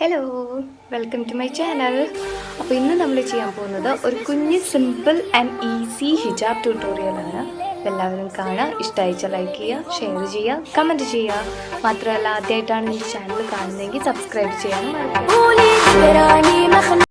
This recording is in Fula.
Hello, welcome to my channel. അപ്പോൾ ഇന്ന് നമ്മൾ ചെയ്യാൻ പോകുന്നത് ഒരു കുഞ്ഞ് സിമ്പിൾ ആൻഡ് ഈസി ഹിജാബ് ട്യൂട്ടോറിയലാണ്. എല്ലാവരും കാണുക, ഇഷ്ടമായിച്ചാൽ ലൈക്ക് ചെയ്യുക, ഷെയർ ചെയ്യുക, കമൻറ്റ് ചെയ്യുക. മാത്രമല്ല, ആദ്യമായിട്ടാണ് ഈ ചാനൽ കാണുന്നതെങ്കിൽ സബ്സ്ക്രൈബ് ചെയ്യാനും മറക്കരുത്.